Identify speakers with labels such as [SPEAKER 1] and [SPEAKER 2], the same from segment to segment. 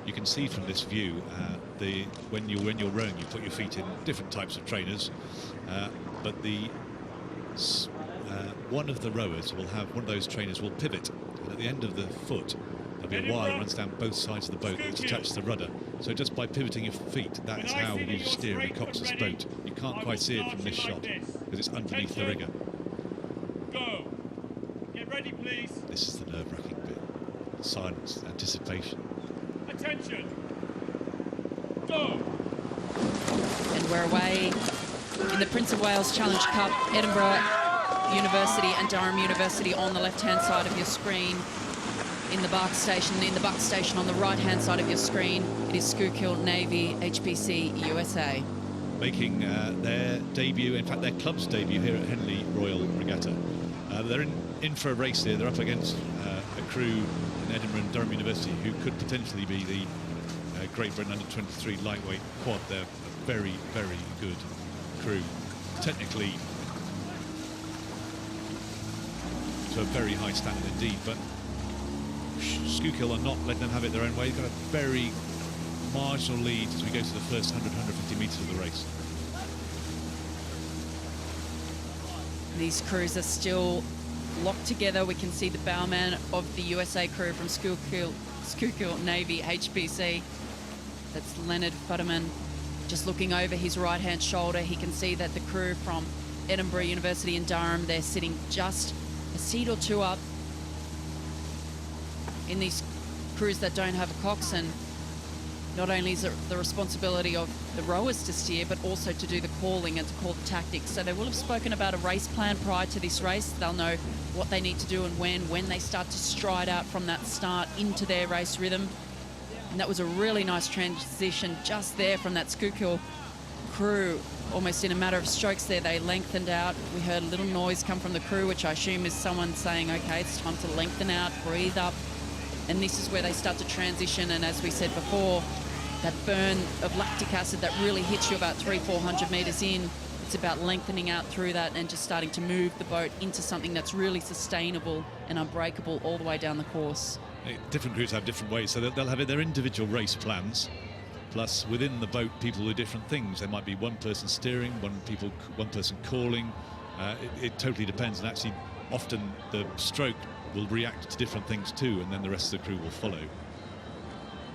[SPEAKER 1] you can see from this view when you're rowing, you put your feet in different types of trainers, but one of the rowers will have one of those trainers will pivot, and at the end of the foot there'll be a wire that runs down both sides of the boat that's attached to the rudder. So just by pivoting your feet, that's how you steer a coxswain's boat. You can't quite see it from this shot because it's underneath the rigger.
[SPEAKER 2] Go. Get ready, please.
[SPEAKER 1] This is the nerve-wracking bit. Silence, anticipation.
[SPEAKER 2] Attention. Go.
[SPEAKER 3] And we're away in the Prince of Wales Challenge Cup. Edinburgh University and Durham University on the left-hand side of your screen. In the Bark Station on the right-hand side of your screen, it is Schuylkill Navy HPC USA.
[SPEAKER 1] Making their debut, in fact their club's debut here at Henley Royal Regatta. They're in for a race here. They're up against a crew in Edinburgh and Durham University who could potentially be the Great Britain under-23 lightweight quad. They're a very, very good crew. Technically, to a very high standard indeed, but Schuylkill are not letting them have it their own way. They've got a very marginal lead as we go to the first 100, 150 metres of the race.
[SPEAKER 3] These crews are still locked together. We can see the bowman of the USA crew from Schuylkill Navy HPC. That's Leonard Futterman. Just looking over his right-hand shoulder, he can see that the crew from Edinburgh University and Durham, they're sitting just a seat or two up. In these crews that don't have a coxswain, not only is it the responsibility of the rowers to steer, but also to do the calling and to call the tactics. So they will have spoken about a race plan prior to this race. They'll know what they need to do and when they start to stride out from that start into their race rhythm. And that was a really nice transition just there from that Schuylkill crew. Almost in a matter of strokes there, they lengthened out. We heard a little noise come from the crew, which I assume is someone saying, okay, it's time to lengthen out, breathe up. And this is where they start to transition. And as we said before, that burn of lactic acid that really hits you about 300-400 metres in, it's about lengthening out through that and just starting to move the boat into something that's really sustainable and unbreakable all the way down the course.
[SPEAKER 1] Different crews have different ways, so they'll have their individual race plans. Plus, within the boat, people do different things. There might be one person steering, one person calling. It totally depends, and actually, often the stroke will react to different things too, and then the rest of the crew will follow.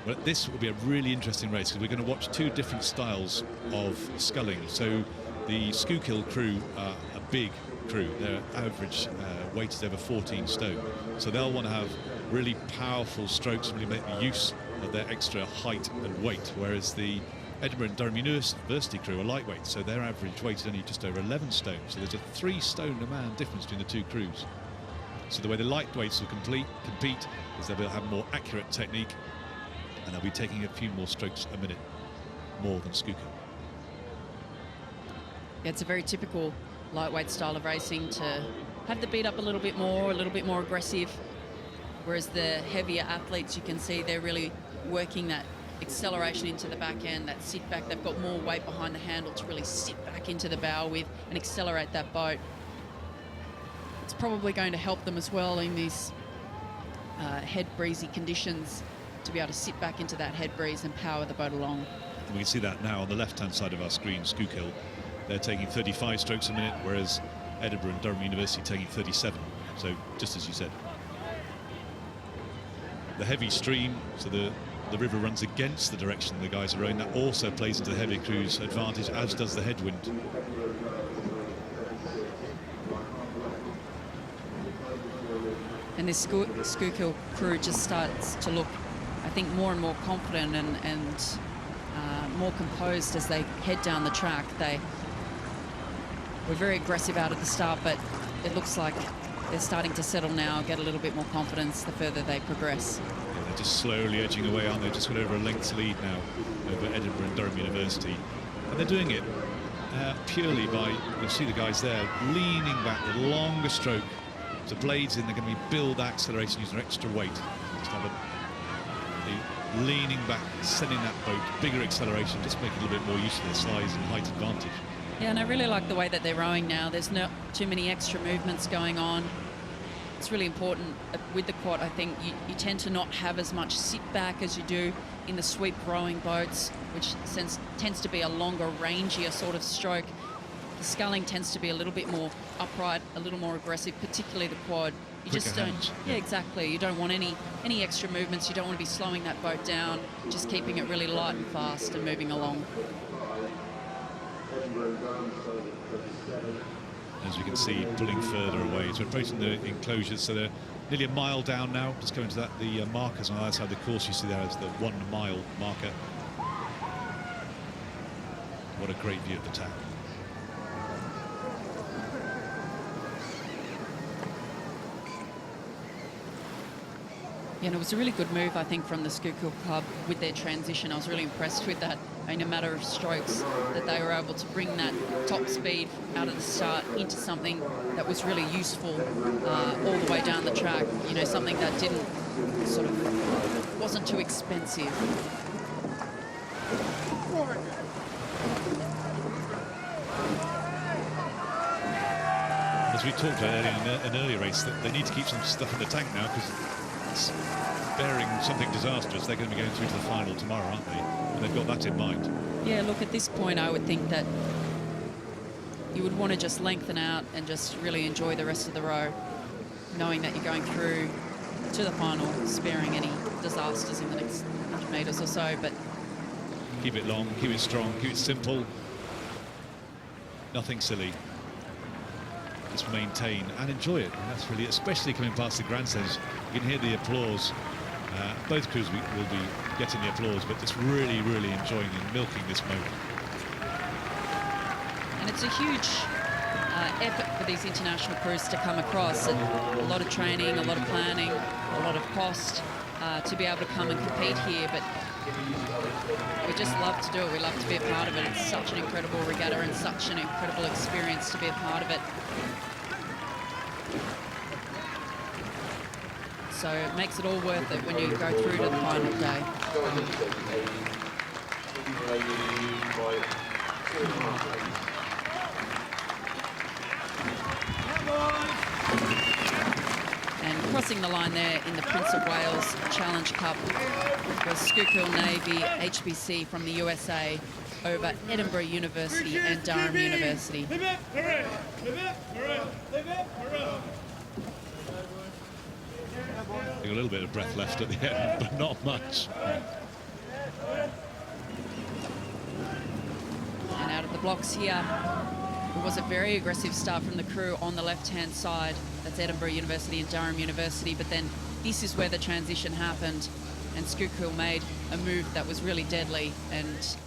[SPEAKER 1] But this will be a really interesting race because we're going to watch two different styles of sculling. So the Schuylkill crew are a big crew. Their average weight is over 14 stone. So they'll want to have really powerful strokes and really make use of their extra height and weight, whereas the Edinburgh and Durham University crew are lightweight, so their average weight is only just over 11 stone. So there's a 3 stone a man difference between the two crews. So the way the lightweights will compete is they'll have more accurate technique, and they'll be taking a few more strokes a minute more than Schuylkill.
[SPEAKER 3] Yeah, it's a very typical lightweight style of racing to have the beat up a little bit more aggressive, whereas the heavier athletes, you can see they're really working that acceleration into the back end, that sit back. They've got more weight behind the handle to really sit back into the bow with and accelerate that boat. It's probably going to help them as well in these head breezy conditions to be able to sit back into that head breeze and power the boat along.
[SPEAKER 1] And we can see that now on the left-hand side of our screen. Schuylkill, they're taking 35 strokes a minute, whereas Edinburgh and Durham University taking 37. So just as you said, the heavy stream, so the river runs against the direction the guys are rowing. That also plays into the heavy crew's advantage, as does the headwind.
[SPEAKER 3] And this Schuylkill crew just starts to look, I think, more and more confident and more composed as they head down the track. They were very aggressive out at the start, but it looks like they're starting to settle now, get a little bit more confidence the further they progress.
[SPEAKER 1] Yeah, they're just slowly edging away, aren't they? Just got over a length's lead now over Edinburgh and Durham University. And they're doing it purely by, you'll see the guys there, leaning back, the longer stroke. So blades in, they're going to build that acceleration using their extra weight. Just have a leaning back, sending that boat, bigger acceleration, just making a little bit more use of their size and height advantage.
[SPEAKER 3] Yeah, and I really like the way that they're rowing now. There's not too many extra movements going on. it's really important with the quad. I think you tend to not have as much sit back as you do in the sweep rowing boats, which tends to be a longer, rangier sort of stroke. The sculling tends to be a little bit more upright, a little more aggressive, particularly the quad. You just don't.
[SPEAKER 1] Hands.
[SPEAKER 3] Yeah, exactly. You don't want any extra movements. You don't want to be slowing that boat down. Just keeping it really light and fast and moving along.
[SPEAKER 1] As we can see, pulling further away. So we're approaching the enclosures, so they're nearly a mile down now. Just going to that, the markers on the other side of the course you see there is the 1 mile marker. What a great view of the tack.
[SPEAKER 3] Yeah, and it was a really good move, I think, from the Schuylkill Club with their transition. I was really impressed with that. In a matter of strokes, that they were able to bring that top speed out of the start into something that was really useful all the way down the track. You know, something that didn't sort of wasn't too expensive.
[SPEAKER 1] As we talked about earlier in an earlier race, that they need to keep some stuff in the tank now, because it's bearing something disastrous. They're going to be going through to the final tomorrow, aren't they? And they've got that in mind.
[SPEAKER 3] Yeah, look, at this point, I would think that you would want to just lengthen out and just really enjoy the rest of the row, knowing that you're going through to the final, sparing any disasters in the next 100 metres or so. But
[SPEAKER 1] Keep it long, keep it strong, keep it simple. Nothing silly. Just maintain and enjoy it. And that's really, especially coming past the grandstands, you can hear the applause. Both crews will be getting the applause, but just really, really enjoying and milking this moment.
[SPEAKER 3] And it's a huge effort for these international crews to come across. And a lot of training, a lot of planning, a lot of cost to be able to come and compete here. But we just love to do it. We love to be a part of it. It's such an incredible regatta and such an incredible experience to be a part of it. So it makes it all worth it when you go through to the final day. And crossing the line there in the Prince of Wales Challenge Cup was Schuylkill Navy HBC from the USA over Edinburgh University and Durham University.
[SPEAKER 1] I think a little bit of breath left at the end, but not much.
[SPEAKER 3] And out of the blocks here, it was a very aggressive start from the crew on the left-hand side. That's Edinburgh University and Durham University. But then this is where the transition happened, and Schuylkill made a move that was really deadly and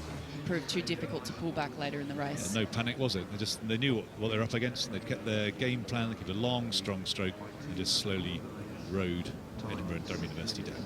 [SPEAKER 3] proved too difficult to pull back later in the race.
[SPEAKER 1] Yeah, no panic, was it? They knew what they were up against. They'd kept their game plan. They kept a long, strong stroke and just slowly rode to Edinburgh and Durham University down.